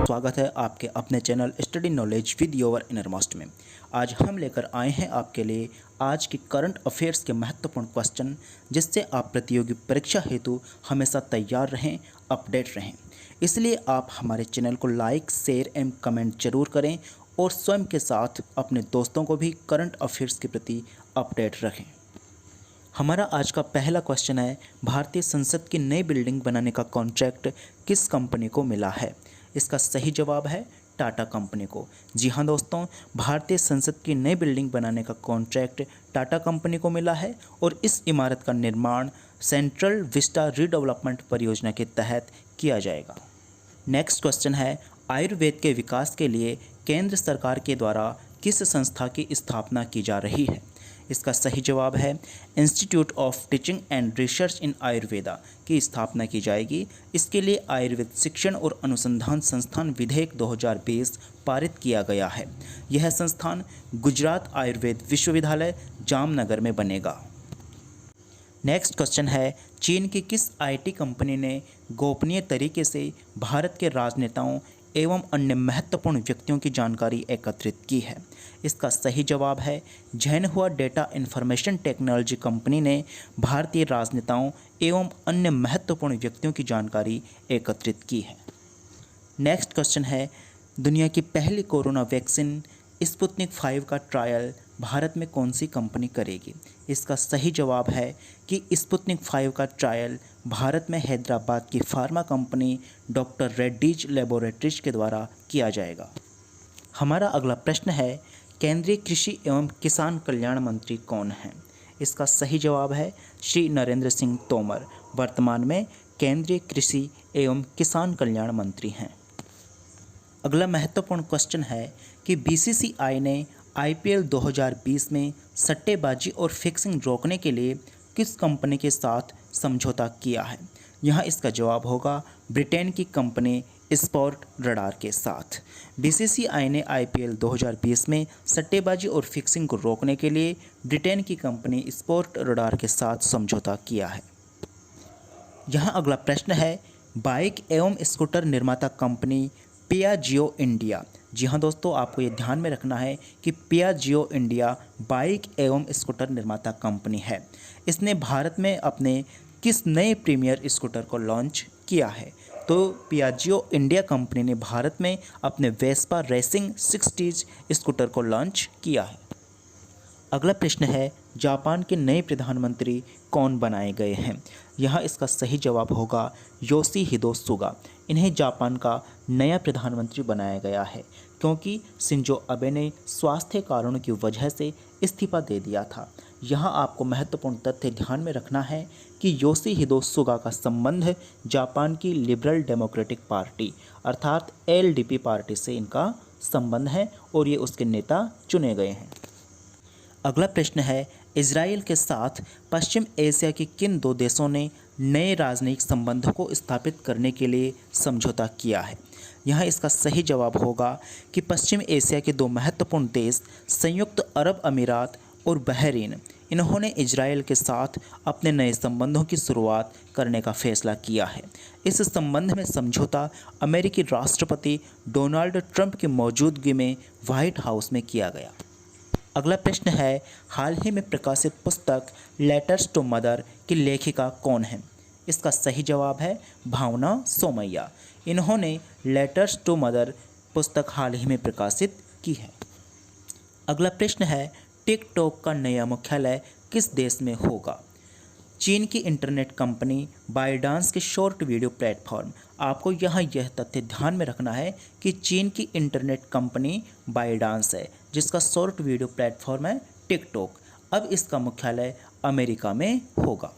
स्वागत है आपके अपने channel study knowledge with your innermost में। आज हम लेकर आए हैं आपके लिए आज की करंट अफेयर्स के महत्वपूर्ण क्वेश्चन, जिससे आप प्रतियोगी परीक्षा हेतु हमेशा तैयार रहें, अपडेट रहें। इसलिए आप हमारे चैनल को लाइक, शेयर एंड कमेंट जरूर करें और स्वयं के साथ अपने दोस्तों को भी करंट अफेयर्स के प्रति अपडेट रखें। हमारा आज का पहला क्वेश्चन है, भारतीय संसद की नई बिल्डिंग बनाने का कॉन्ट्रैक्ट किस कंपनी को मिला है? इसका सही जवाब है टाटा कंपनी को। जी हाँ दोस्तों, भारतीय संसद की नई बिल्डिंग बनाने का कॉन्ट्रैक्ट टाटा कंपनी को मिला है और इस इमारत का निर्माण सेंट्रल विस्टा रीडेवलपमेंट परियोजना के तहत किया जाएगा। नेक्स्ट क्वेश्चन है, आयुर्वेद के विकास के लिए केंद्र सरकार के द्वारा किस संस्था की स्थापना की जा रही है? इसका सही जवाब है institute of teaching and research इन आयुर्वेदा की स्थापना की जाएगी। इसके लिए आयुर्वेद शिक्षण और अनुसंधान संस्थान विधेयक 2020 पारित किया गया है। यह संस्थान गुजरात आयुर्वेद विश्वविद्यालय जामनगर में बनेगा। नेक्स्ट क्वेश्चन है, चीन की किस आईटी कंपनी ने गोपनीय तरीके से भारत के राजनेताओं एवं अन्य महत्वपूर्ण व्यक्तियों की जानकारी एकत्रित की है? इसका सही जवाब है झेनहुआ डेटा इंफॉर्मेशन टेक्नोलॉजी कंपनी ने भारतीय राजनेताओं एवं अन्य महत्वपूर्ण व्यक्तियों की जानकारी एकत्रित की है। नेक्स्ट क्वेश्चन है, दुनिया की पहली कोरोना वैक्सीन स्पुतनिक 5 का ट्रायल भारत में कौन सी कंपनी करेगी? इसका सही जवाब है कि स्पुतनिक 5 का ट्रायल भारत में हैदराबाद की pharma company doctor Reddy's laboratories के द्वारा किया जाएगा। हमारा अगला प्रश्न है, केंद्रीय कृषि एवं किसान कल्याण मंत्री कौन हैं? इसका सही जवाब है श्री नरेंद्र सिंह तोमर वर्तमान में केंद्रीय कृषि एवं किसान कल्याण मंत्री हैं। अगला महत्वपूर्ण क्वेश्चन है कि बीसीसीआई ने आईपीएल 2020 में सट्टेबाजी और फिक्सिंग रोकने के लिए किस कंपनी के साथ समझौता किया है? यहाँ इसका जवाब होगा ब्रिटेन की कंपनी स्पोर्ट रडार के साथ। बीसीसीआई ने आईपीएल 2020 में सट्टेबाजी और फिक्सिंग को रोकने के लिए ब्रिटेन की कंपनी स्पोर्ट रडार के साथ समझौता किया है। यहाँ अगला प्रश्न है, बाइक एवं स्कूटर निर्माता कंपनी पियाजियो इंडिया। जी हाँ दोस्तों, आपको ये ध्यान में रखना है कि पियाजियो इंडिया बाइक एवं स्कूटर निर्माता कंपनी है। इसने भारत में अपने किस नए प्रीमियर स्कूटर को लॉन्च किया है? तो पियाजियो इंडिया कंपनी ने भारत में अपने वेस्पा रेसिंग 60 स्कूटर को लॉन्च किया है। अगला प्रश्न है, जापान के नए प्रधानमंत्री कौन बनाए गए हैं? यहाँ इसका सही जवाब होगा योशिहिदे सुगा। इन्हें जापान का नया प्रधानमंत्री बनाया गया है क्योंकि शिंजो अबे ने स्वास्थ्य कारणों की वजह से इस्तीफा दे दिया था। यहाँ आपको महत्वपूर्ण तथ्य ध्यान में रखना है कि योशिहिदे सुगा का संबंध जापान की लिबरल डेमोक्रेटिक पार्टी अर्थात एलडीपी पार्टी से इनका संबंध है और ये उसके नेता चुने गए हैं। अगला प्रश्न है, इजराइल के साथ पश्चिम एशिया के किन दो देशों ने नए राजनयिक संबंधों को स्थापित करने के लिए समझौता किया है? यहाँ इसका सही जवाब होगा कि पश्चिम एशिया के दो महत्वपूर्ण देश संयुक्त अरब अमीरात और बहरीन, इन्होंने इजराइल के साथ अपने नए संबंधों की शुरुआत करने का फैसला किया है। इस संबंध में समझौता अमेरिकी राष्ट्रपति डोनाल्ड ट्रंप की मौजूदगी में व्हाइट हाउस में किया गया। अगला प्रश्न है, हाल ही में प्रकाशित पुस्तक लेटर्स टू मदर की लेखिका कौन है? इसका सही जवाब है भावना सोमैया। इन्होंने लेटर्स टू मदर पुस्तक हाल ही में प्रकाशित की है। अगला प्रश्न है, टिकटॉक का नया मुख्यालय किस देश में होगा? चीन की इंटरनेट कंपनी बाइडांस के शॉर्ट वीडियो प्लेटफॉर्म। आपको यहाँ यह तथ्य ध्यान में रखना है कि चीन की इंटरनेट कंपनी बाइडांस है जिसका शॉर्ट वीडियो प्लेटफॉर्म है टिकटॉक। अब इसका मुख्यालय अमेरिका में होगा।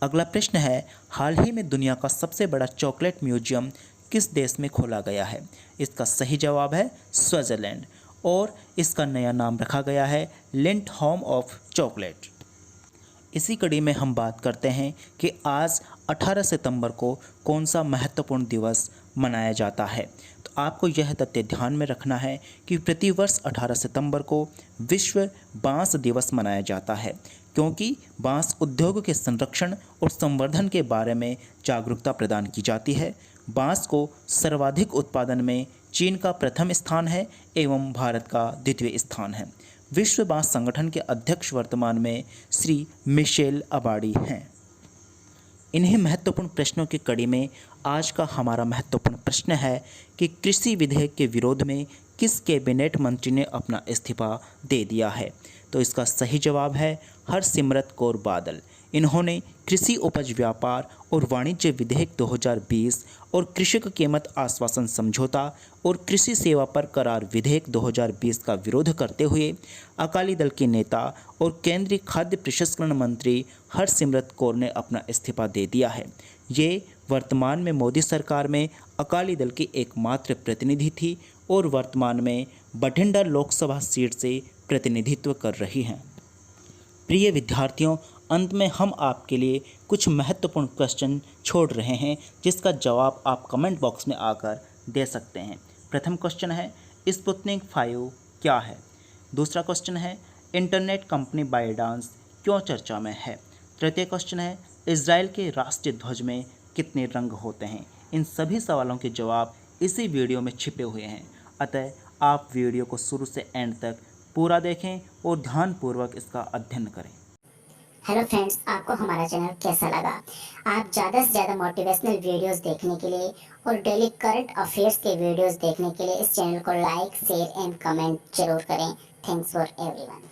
अगला प्रश्न है, हाल ही में दुनिया का सबसे बड़ा चॉकलेट म्यूजियम किस देश में खोला गया है? इसका सही जवाब है स्विट्जरलैंड और इसका नया नाम रखा गया है लिंट होम ऑफ चॉकलेट। इसी कड़ी में हम बात करते हैं कि आज 18 सितंबर को कौन सा महत्वपूर्ण दिवस मनाया जाता है? तो आपको यह तथ्य ध्यान में रखना है कि प्रतिवर्ष 18 सितंबर को विश्व बांस दिवस मनाया जाता है, क्योंकि बांस उद्योग के संरक्षण और संवर्धन के बारे में जागरूकता प्रदान की जाती है। बांस को सर्वाधिक उत्पादन में चीन का प्रथम स्थान है एवं भारत का द्वितीय स्थान है। विश्व बांस संगठन के अध्यक्ष वर्तमान में श्री मिशेल अबाडी हैं। इन्हीं महत्वपूर्ण प्रश्नों की कड़ी में आज का हमारा महत्वपूर्ण प्रश्न है कि कृषि विधेयक के विरोध में किस कैबिनेट मंत्री ने अपना इस्तीफा दे दिया है? तो इसका सही जवाब है हरसिमरत कौर बादल। इन्होंने कृषि उपज व्यापार और वाणिज्य विधेयक 2020 और कृषक कीमत आश्वासन समझौता और कृषि सेवा पर करार विधेयक 2020 का विरोध करते हुए अकाली दल के नेता और केंद्रीय खाद्य प्रसंस्करण मंत्री हरसिमरत कौर ने अपना इस्तीफा दे दिया है। ये वर्तमान में मोदी सरकार में अकाली दल की एकमात्र प्रतिनिधि थी और वर्तमान में बठिंडा लोकसभा सीट से प्रतिनिधित्व कर रही हैं। प्रिय विद्यार्थियों, अंत में हम आपके लिए कुछ महत्वपूर्ण क्वेश्चन छोड़ रहे हैं जिसका जवाब आप कमेंट बॉक्स में आकर दे सकते हैं। प्रथम क्वेश्चन है, स्पुतनिक 5 क्या है? दूसरा क्वेश्चन है, इंटरनेट कंपनी बायडांस क्यों चर्चा में है? तृतीय क्वेश्चन है, इजराइल के राष्ट्रीय ध्वज में कितने रंग होते हैं? इन सभी सवालों के जवाब इसी वीडियो में छिपे हुए हैं, अतः आप वीडियो को शुरू से एंड तक पूरा देखें और ध्यानपूर्वक इसका अध्ययन करें। हेलो फ्रेंड्स, आपको हमारा चैनल कैसा लगा? आप ज़्यादा से ज़्यादा मोटिवेशनल वीडियोस देखने के लिए और डेली करंट अफेयर्स के वीडियोस देखने के लिए इस चैनल को लाइक, शेयर एंड कमेंट जरूर करें। Thanks for everyone.